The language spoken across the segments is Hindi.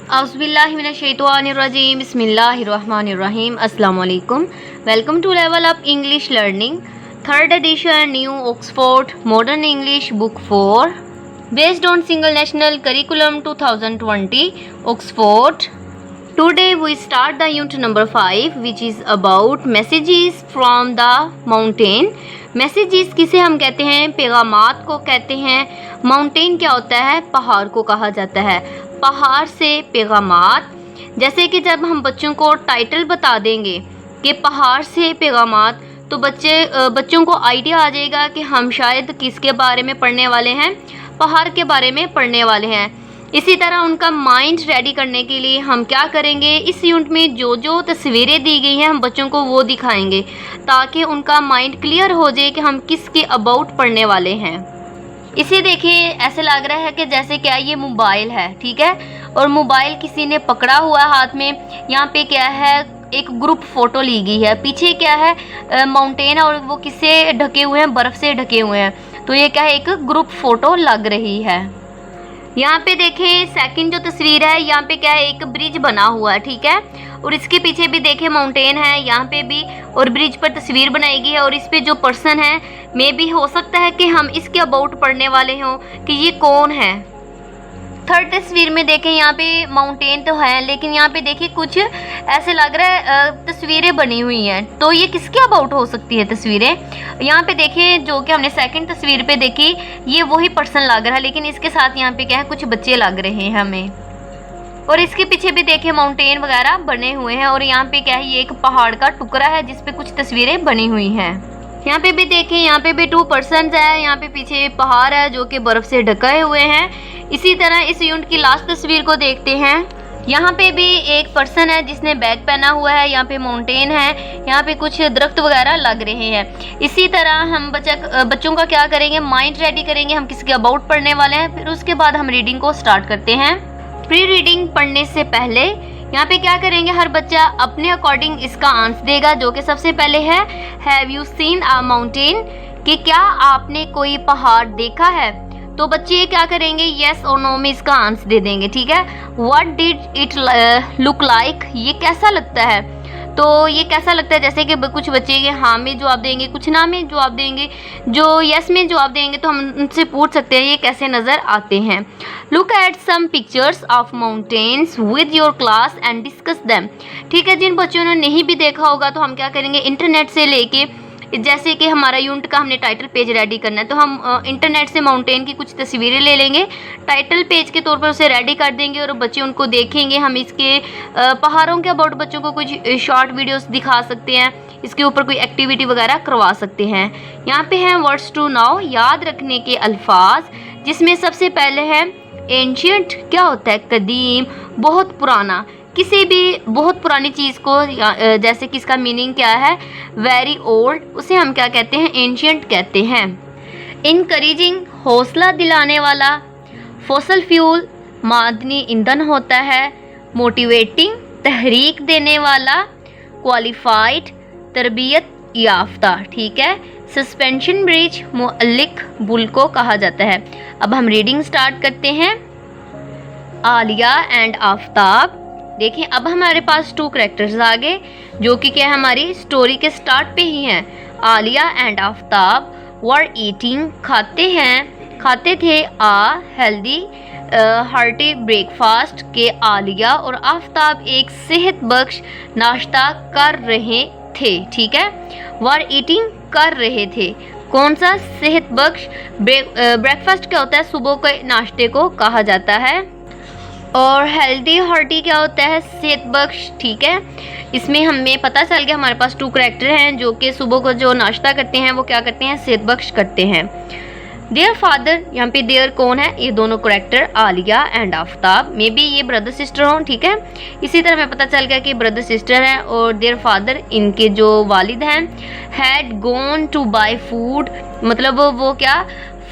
Auzubillahiminash-shaytanir-rajim. Bismillahir-rahmanir-rahim. Assalamualaikum. Welcome to Level Up English Learning, 3rd edition, New Oxford Modern English Book 4, based on Single National Curriculum 2020, Oxford. Today we start the unit number 5, which is about messages from the mountain. Messages किसे हम कहते हैं? पैगामात को कहते हैं। माउंटेन क्या होता है? पहाड़ को कहा जाता है। पहाड़ से पैगामात, जैसे कि जब हम बच्चों को टाइटल बता देंगे कि पहाड़ से पैगामात, तो बच्चों को आइडिया आ जाएगा कि हम शायद किसके बारे में पढ़ने वाले हैं, पहाड़ के बारे में पढ़ने वाले हैं। इसी तरह उनका माइंड रेडी करने के लिए हम क्या करेंगे, इस यूनिट में जो जो तस्वीरें दी गई हैं हम बच्चों को वो दिखाएंगे ताकि उनका माइंड क्लियर हो जाए कि हम किसके अबाउट पढ़ने वाले हैं। इसे देखिए, ऐसे लग रहा है कि जैसे क्या ये मोबाइल है, ठीक है, और मोबाइल किसी ने पकड़ा हुआ है हाथ में। यहाँ पे क्या है, एक ग्रुप फ़ोटो ली गई है। पीछे क्या है, माउंटेन है और वो किससे ढके हुए हैं, बर्फ़ से ढके हुए हैं। तो ये क्या है, एक ग्रुप फ़ोटो लग रही है। यहाँ पे देखें सेकंड जो तस्वीर है, यहाँ पे क्या है, एक ब्रिज बना हुआ है, ठीक है, और इसके पीछे भी देखें माउंटेन है, यहाँ पे भी, और ब्रिज पर तस्वीर बनाई गई है। और इस पे जो पर्सन है, मे भी हो सकता है कि हम इसके अबाउट पढ़ने वाले हों कि ये कौन है। थर्ड तस्वीर में देखें, यहाँ पे माउंटेन तो है, लेकिन यहाँ पे देखिए कुछ ऐसे लग रहा है तस्वीरें बनी हुई हैं। तो ये किसके अबाउट हो सकती है तस्वीरें? यहाँ पे देखिए, जो कि हमने सेकंड तस्वीर पे देखी, ये वही पर्सन लग रहा है, लेकिन इसके साथ यहाँ पे क्या है, कुछ बच्चे लग रहे हैं हमें। और इसके पीछे भी देखिए माउंटेन वगैरह बने हुए हैं। और यहाँ पे क्या है, ये एक पहाड़ का टुकड़ा है जिसपे कुछ तस्वीरें बनी हुई हैं। यहाँ पे भी देखें, यहाँ पे भी 2 पर्सन्स है। यहाँ पे पीछे पहाड़ है जो कि बर्फ से ढके हुए हैं। इसी तरह इस यूनिट की लास्ट तस्वीर को देखते हैं। यहाँ पे भी एक पर्सन है जिसने बैग पहना हुआ है। यहाँ पे माउंटेन है, यहाँ पे कुछ दरख्त वगैरह लग रहे हैं। इसी तरह हम बच्चों का क्या करेंगे, माइंड रेडी करेंगे, हम किसके अबाउट पढ़ने वाले हैं। फिर उसके बाद हम रीडिंग को स्टार्ट करते हैं। प्री रीडिंग पढ़ने से पहले यहाँ पे क्या करेंगे, हर बच्चा अपने अकॉर्डिंग इसका आंसर देगा, जो कि सबसे पहले है, have you seen a mountain, कि क्या आपने कोई पहाड़ देखा है। तो बच्चे क्या करेंगे, येस और नो में इसका आंसर दे देंगे, ठीक है। What did it look like, ये कैसा लगता है। तो ये कैसा लगता है, जैसे कि कुछ बच्चे के हाँ में जवाब देंगे, कुछ ना में जवाब देंगे। जो यस में जवाब देंगे तो हम उनसे पूछ सकते हैं ये कैसे नज़र आते हैं। Look at some pictures of mountains with your class and discuss them, ठीक है। जिन बच्चों ने नहीं भी देखा होगा तो हम क्या करेंगे, इंटरनेट से लेके, जैसे कि हमारा यूनिट का हमने टाइटल पेज रेडी करना है, तो हम इंटरनेट से माउंटेन की कुछ तस्वीरें ले लेंगे, टाइटल पेज के तौर पर उसे रेडी कर देंगे और बच्चे उनको देखेंगे। हम इसके पहाड़ों के अबाउट बच्चों को कुछ शॉर्ट वीडियोस दिखा सकते हैं, इसके ऊपर कोई एक्टिविटी वगैरह करवा सकते हैं। यहाँ पे हैं वर्ड्स टू नाउ, याद रखने के अल्फाज, जिसमें सबसे पहले है एंशियंट, क्या होता है, कदीम, बहुत पुराना। किसी भी बहुत पुरानी चीज़ को, जैसे कि इसका मीनिंग क्या है, वेरी ओल्ड, उसे हम क्या कहते हैं, एंशियंट कहते हैं। इनकरेजिंग, हौसला दिलाने वाला। फॉसल फ्यूल, मादनी ईंधन होता है। मोटिवेटिंग, तहरीक देने वाला। क्वालिफाइड, तरबियत याफ्ता, ठीक है। सस्पेंशन ब्रिज, मुअल्लिक बुल को कहा जाता है। अब हम रीडिंग स्टार्ट करते हैं। आलिया एंड आफ्ताब, देखिए अब हमारे पास 2 कैरेक्टर्स आ गए जो कि क्या हमारी स्टोरी के स्टार्ट पे ही हैं। Alia and Aftab were eating, खाते थे आ हेल्दी हार्टी ब्रेकफास्ट, के आलिया और आफ्ताब एक सेहत बख्श नाश्ता कर रहे थे, ठीक है। वर ईटिंग, कर रहे थे, कौन सा, सेहत बख्श। ब्रेकफास्ट क्या होता है, सुबह के नाश्ते को कहा जाता है। और हेल्दी हार्टी क्या होता है, सेहत बख्श, ठीक है। इसमें हमें पता चल गया हमारे पास 2 कैरेक्टर हैं जो कि सुबह को जो नाश्ता करते हैं वो क्या करते हैं, सेहत बख्श करते हैं। देयर फादर, यहाँ पे देयर कौन है, ये दोनों character Alia and Aftab, may be ये ब्रदर सिस्टर हों, ठीक है। इसी तरह हमें पता चल गया कि ब्रदर सिस्टर हैं। और देयर फादर, इनके जो वालिद हैं, had gone to buy food, मतलब वो क्या,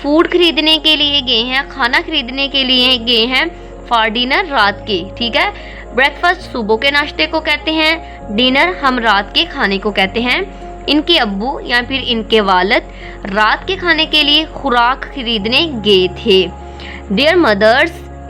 फूड खरीदने के लिए गए हैं, खाना खरीदने के लिए गए हैं। फॉर डिनर, रात के, ठीक है। ब्रेकफास्ट सुबह के नाश्ते को कहते हैं, डिनर हम रात के खाने को कहते हैं। इनके अब्बू या फिर इनके वालिद रात के खाने के लिए खुराक खरीदने गए थे। Their mothers,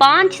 5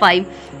5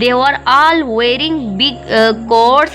they were all wearing big coats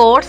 coats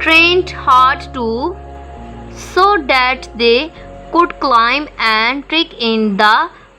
trained hard to so that they could climb and trek in the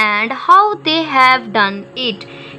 and how they have done it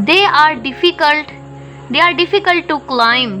They are difficult to climb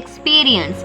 experience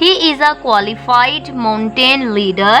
He is a qualified mountain leader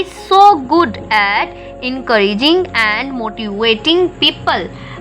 is so good at encouraging and motivating people.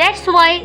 That's why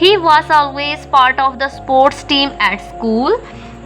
he was always part of the sports team at school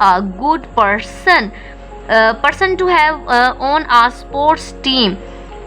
a good person to have on a sports team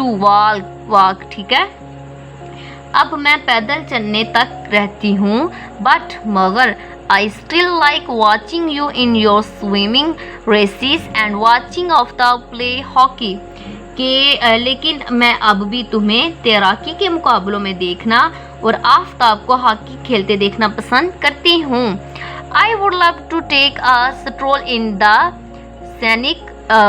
to walk, ठीक है। अब मैं पैदल चलने तक रहती हूँ, but मगर I still like watching you in your swimming races and watching Aftab play hockey, कि लेकिन मैं अब भी तुम्हें तैराकी के मुकाबलों में देखना और आफ्ताब को हॉकी खेलते देखना पसंद करती हूँ। I would love to take a stroll in the scenic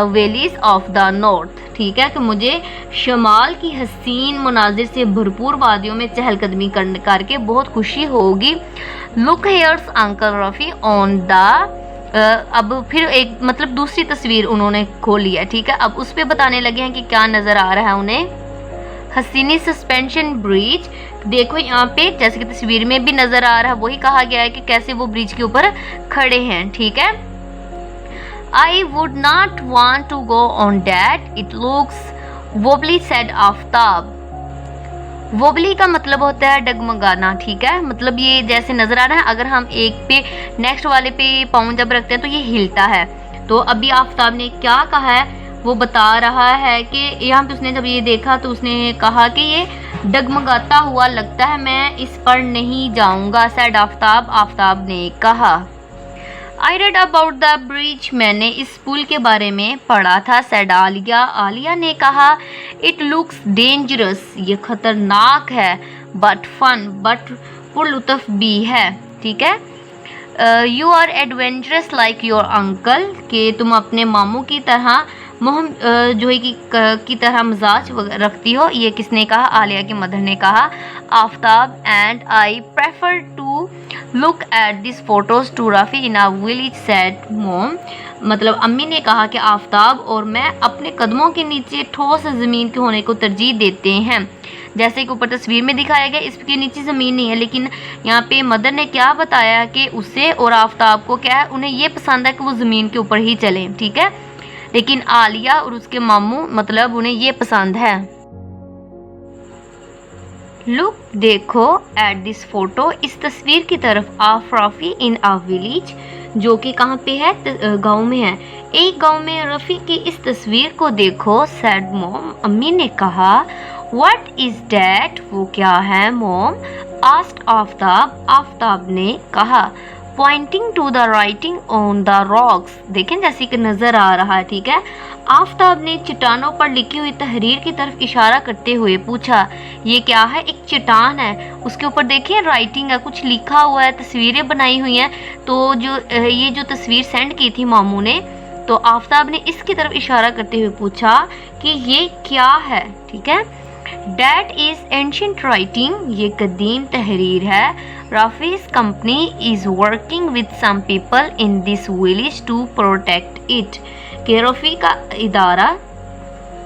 valleys of the north, ठीक है, कि मुझे शमाल की हसीन मुनाजिर से भरपूर वादियों में चहलकदमी करके बहुत खुशी होगी। Look here's Uncle Rafi on the अब फिर एक मतलब दूसरी तस्वीर उन्होंने खोल लिया, ठीक है। अब उस पे बताने लगे हैं कि क्या नज़र आ रहा है उन्हें। हसीनी सस्पेंशन ब्रिज, देखो यहाँ पे जैसे कि तस्वीर में भी नज़र आ रहा है, वही कहा गया है कि कैसे वो ब्रिज के ऊपर खड़े हैं, ठीक है। I would not want to go on that, it looks wobbly said Aftab. Wobbly का मतलब होता है डगमगाना, ठीक है, मतलब ये जैसे नज़र आ रहा है, अगर हम एक पे नेक्स्ट वाले पे पाँव जब रखते हैं तो ये हिलता है। तो अभी आफ्ताब ने क्या कहा है वो बता रहा है कि यहाँ पे उसने जब ये देखा तो उसने कहा कि ये डगमगाता हुआ लगता है, मैं इस पर नहीं जाऊँगा, सैड आफ्ताब ने कहा। I read about the bridge, मैंने इस पुल के बारे में पढ़ा था, सैड आलिया ने कहा। It looks dangerous, ये खतरनाक है, but fun, but पुरलुत्फ भी है, ठीक है। You are adventurous like your uncle, कि तुम अपने मामू की तरह जो है की तरह मिजाज रखती हो, ये किसने कहा? आलिया की मदर ने कहा। Aftab and I prefer to look at this photos to Rafi in a village said mom, मतलब अम्मी ने कहा कि आफ्ताब और मैं अपने कदमों के नीचे ठोस ज़मीन के होने को तरजीह देते हैं। जैसे कि ऊपर तस्वीर में दिखाया गया, इसके नीचे ज़मीन नहीं है, लेकिन यहाँ पे मदर ने क्या बताया कि उसे और आफ्ताब को क्या है, उन्हें ये पसंद है कि वो ज़मीन के ऊपर ही चलें, ठीक है। लेकिन आलिया और उसके मामू मतलब उन्हें ये पसंद है। लुक, देखो, एट दिस फोटो, इस तस्वीर की तरफ, of Rafi in a village, जो कि कहाँ पे है? गांव में है। एक गांव में रफ़ी की इस तस्वीर को देखो, सैड मोम, अम्मी ने कहा। व्हाट इज डैट, वो क्या है मोम? आस्क्ड आफ्ताब, आफ्ताब ने कहा। Pointing to the writing on the rocks, देखें जैसे कि नज़र आ रहा है, ठीक है। आफ्ताब ने चट्टानों पर लिखी हुई तहरीर की तरफ इशारा करते हुए पूछा, ये क्या है? एक चट्टान है, उसके ऊपर देखिए राइटिंग है, कुछ लिखा हुआ है, तस्वीरें बनाई हुई हैं। तो ये जो तस्वीर सेंड की थी मामू ने, तो आफ्ताब ने इसकी तरफ इशारा करते हुए पूछा कि ये क्या है, ठीक है। That is ancient writing, ये कदीम तहरीर है। Rafi's company is working with some people in this village to protect it, कि रफ़ी का इदारा,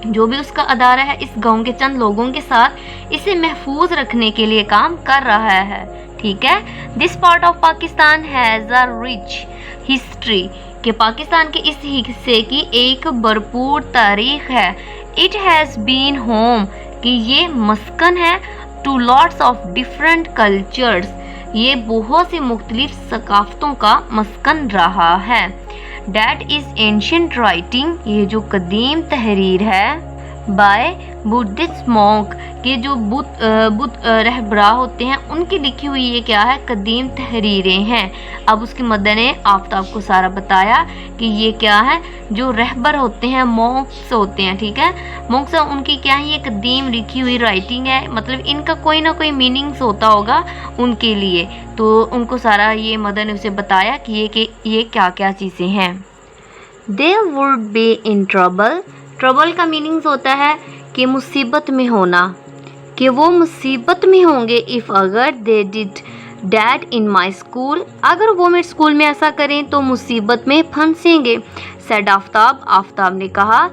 जो भी उसका अदारा है, इस गांव के चंद लोगों के साथ इसे महफूज रखने के लिए काम कर रहा है, ठीक है। This part of Pakistan has a rich history, कि पाकिस्तान के इस हिस्से की एक भरपूर तारीख है। It has been home, कि ये मस्कन है, to lots of different cultures, ये बहुत सी मुख्तलिफ सकाफ़तों का मस्कन रहा है। डैट इज़ एंशियंट राइटिंग, ये जो कदीम तहरीर है, बाय बुद्धिस्ट मॉन्क, के जो बुद्ध रहबरा होते हैं उनकी लिखी हुई ये क्या है? कदीम तहरीरें हैं। अब उसकी मदर ने आफ्ताब को सारा बताया कि ये क्या है, जो रहबर होते हैं, मॉन्क्स होते हैं, ठीक है। मॉन्क्स उनकी क्या है? ये कदीम लिखी हुई राइटिंग है, मतलब इनका कोई ना कोई मीनिंग्स होता होगा उनके लिए। तो उनको सारा ये मदर ने उसे बताया कि ये क्या क्या चीज़ें हैं। They would be in trouble, trouble का मीनिंग्स होता है कि मुसीबत में होना, कि वो मुसीबत में होंगे। इफ़ अगर they did that in my school, अगर वो मेरे स्कूल में ऐसा करें तो मुसीबत में फंसेंगे। सेड आफ्ताब, आफ्ताब ने कहा।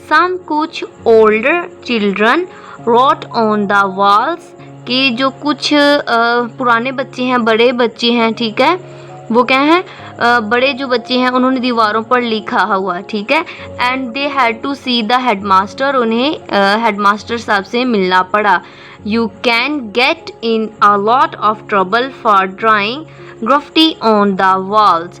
सम कुछ older children road on the walls, कि जो कुछ पुराने बच्चे हैं, बड़े बच्चे हैं, ठीक है, वो क्या हैं? बड़े जो बच्चे हैं उन्होंने दीवारों पर लिखा हुआ, ठीक है। And they had to see the headmaster, उन्हें हेडमास्टर साहब से मिलना पड़ा। You can get in a lot of trouble for drawing graffiti on the walls,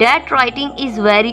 That writing is very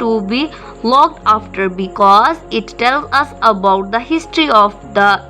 to be looked after because it tells us about the history of the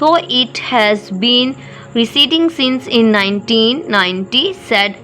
though it has been receding since in 1990 said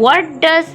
what does،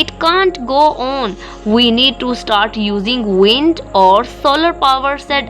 It can't go on. We need to start using wind or solar power, said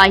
I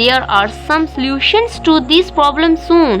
there are some solutions to this problem soon،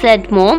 said mom،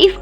if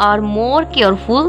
are more careful،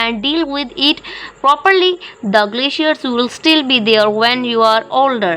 and deal with it properly، the glaciers will still be there when you are older،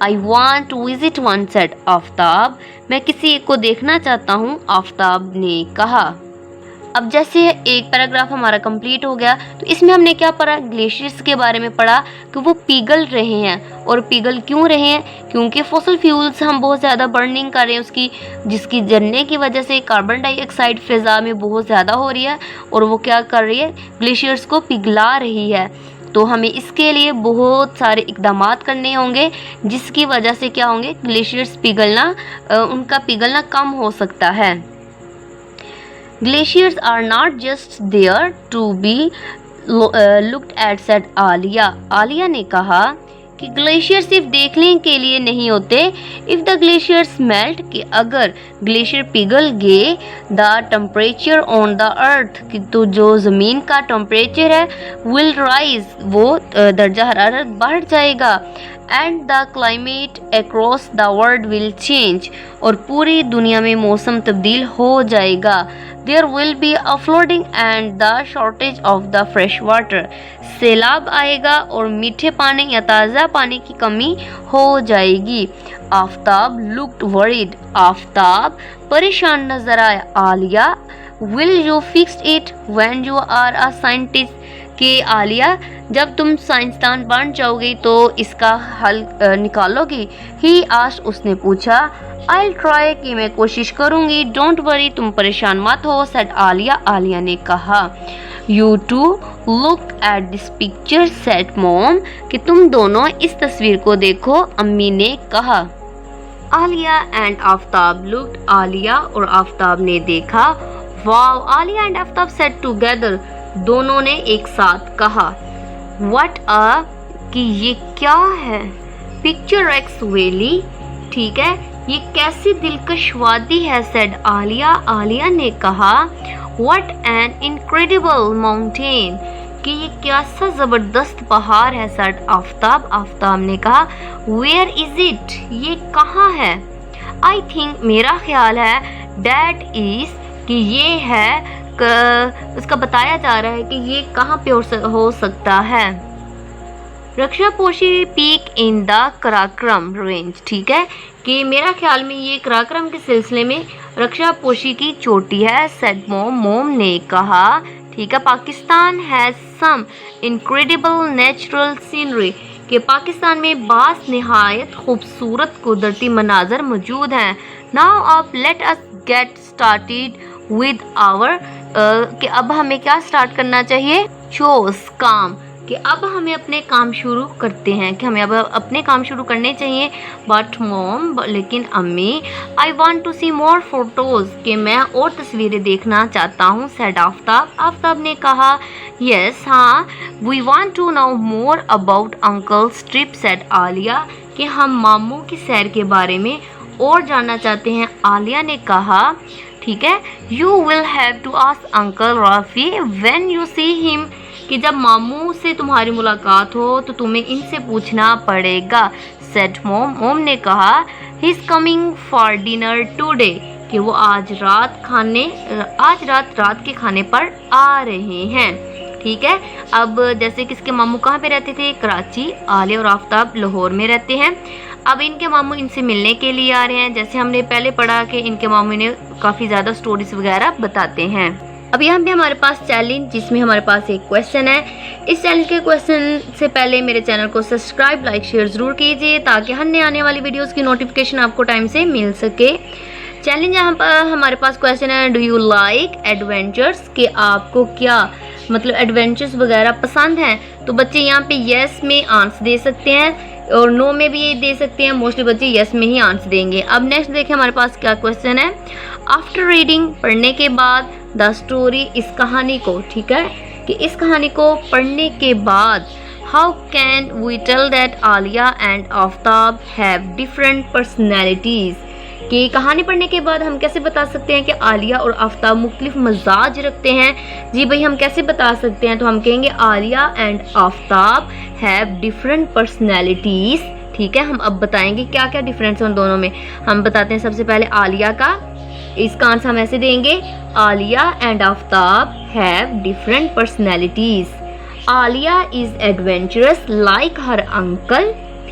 I want to visit one, said Aftab. मैं किसी एक को देखना चाहता हूँ, आफ्ताब ने कहा. अब जैसे एक पैराग्राफ हमारा कंप्लीट हो गया, तो इसमें हमने क्या पढ़ा, ग्लेशियर्स के बारे में पढ़ा कि वो पिघल रहे हैं. और पिघल क्यों रहे हैं, क्योंकि फॉसिल फ्यूल्स हम बहुत ज़्यादा बर्निंग कर रहे हैं उसकी, जिसकी जलने की वजह से कार्बन डाइऑक्साइड फ़िज़ा में बहुत ज़्यादा हो रही है और वो क्या कर रही है, ग्लेशियर्स को पिघला रही है. तो हमें इसके लिए बहुत सारे इक़दामात करने होंगे, जिसकी वजह से क्या होंगे, ग्लेशियर्स पिघलना, उनका पिघलना कम हो सकता है. Glaciers are not just there to be looked at, said Alia. Alia ने कहा कि ग्लेशियर सिर्फ देखने के लिए नहीं होते. इफ़ द ग्लेशियर्स मेल्ट, कि अगर ग्लेशियर पिघल गए, the temperature on the earth, कि तो जो ज़मीन का टेम्परेचर है, विल राइज, वो दर्जा हरारत बढ़ जाएगा. And the climate across the world will change, और पूरी दुनिया में मौसम तब्दील हो जाएगा. There will be a flooding and the shortage of the fresh water. सैलाब आएगा और मीठे पानी या ताज़ा पानी की कमी हो जाएगी. Aftab looked worried. आफ्ताब परेशान नजर आया. Alia, will you fix it when you are a scientist? कि आलिया, जब तुम साइंसदान बन जाओगी तो इसका हल निकालोगी. ही आस्क्ड, उसने पूछा. I'll try, कि मैं कोशिश करूँगी. Don't worry, तुम परेशान मत हो, said आलिया. आलिया ने कहा. You two look at this picture, said mom, कि तुम दोनों इस तस्वीर को देखो, अम्मी ने कहा. Alia and Aftab looked. आलिया और आफ्ताब ने देखा. Wow, Alia and Aftab said together, दोनों ने एक साथ कहा. What a, कि ये क्या है. Picturesque valley, ठीक है, ये कैसी दिलकश वादी है, said आलिया. आलिया ने कहा. What an incredible mountain, कि ये कैसा ज़बरदस्त पहाड़ है, said आफ्ताब. आफ्ताब ने कहा. Where is it, ये कहाँ है. I think, मेरा ख्याल है, that is, कि ये है, उसका बताया जा रहा है कि ये कहाँ पे हो सकता है. Rakaposhi peak in the Karakoram range, ठीक है, कि मेरा ख्याल में ये कराक्रम के सिलसिले में रक्षापोशी की चोटी है, सेड मोम. मोम ने कहा. ठीक है. Pakistan has some incredible natural scenery, कि पाकिस्तान में बास निहायत खूबसूरत कुदरती मनाजर मौजूद हैं. नाउ अब let us get started with our, कि अब हमें क्या स्टार्ट करना चाहिए, चोस, काम, कि अब हमें अपने काम शुरू करते हैं, कि हमें अब अपने काम शुरू करने चाहिए. बट मोम, लेकिन अम्मी, I want to see more photos, कि मैं और तस्वीरें देखना चाहता हूँ, सेड आफ्ताब. आफ्ताब ने कहा. यस, हाँ, we want to know more about uncle's trip, said Aliya, कि हम मामू की सैर के बारे में और जानना चाहते हैं. आलिया ने कहा. ठीक है. You will have to ask uncle Rafi when you see him, कि जब मामू से तुम्हारी मुलाकात हो तो तुम्हें इनसे पूछना पड़ेगा, सेड मोम. मोम ने कहा. He is coming for dinner today, कि वो आज रात रात के खाने पर आ रहे हैं. ठीक है. अब जैसे किसके मामू कहाँ पे रहते थे, कराची. आलिया और आफ्ताब लाहौर में रहते हैं. अब इनके मामू इनसे मिलने के लिए आ रहे हैं. जैसे हमने पहले पढ़ा कि इनके मामू ने काफ़ी ज़्यादा स्टोरीज वगैरह बताते हैं. अब यहाँ पे हमारे पास चैलेंज, जिसमें हमारे पास एक क्वेश्चन है. इस चैनल के क्वेश्चन से पहले मेरे चैनल को सब्सक्राइब, लाइक, शेयर ज़रूर कीजिए, ताकि हर आने वाली वीडियोस की नोटिफिकेशन आपको टाइम से मिल सके. चैलेंज यहाँ पर हमारे पास क्वेश्चन है, डू यू लाइक एडवेंचर्स, कि आपको क्या मतलब एडवेंचर्स वगैरह पसंद हैं. तो बच्चे यहाँ पे येस में आंसर दे सकते हैं और नो में भी ये दे सकते हैं. मोस्टली बच्चे येस में ही आंसर देंगे. अब नेक्स्ट देखें हमारे पास क्या क्वेश्चन है. आफ्टर रीडिंग, पढ़ने के बाद, द स्टोरी, इस कहानी को, ठीक है, कि इस कहानी को पढ़ने के बाद, how can we tell that Aliya and Aftab have different personalities, कि कहानी पढ़ने के बाद हम कैसे बता सकते हैं कि आलिया और आफ्ताब मुख्तलिफ मजाज रखते हैं. जी भाई, हम कैसे बता सकते हैं, तो हम कहेंगे Alia and Aftab have different personalities. ठीक है. हम अब बताएंगे क्या क्या डिफरेंस है उन दोनों में. हम बताते हैं सबसे पहले आलिया का. इसका आंसर हम ऐसे देंगे, Alia and Aftab have different personalities. Alia is adventurous like her uncle.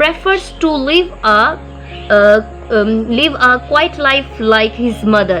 prefers to live a quiet life like his mother.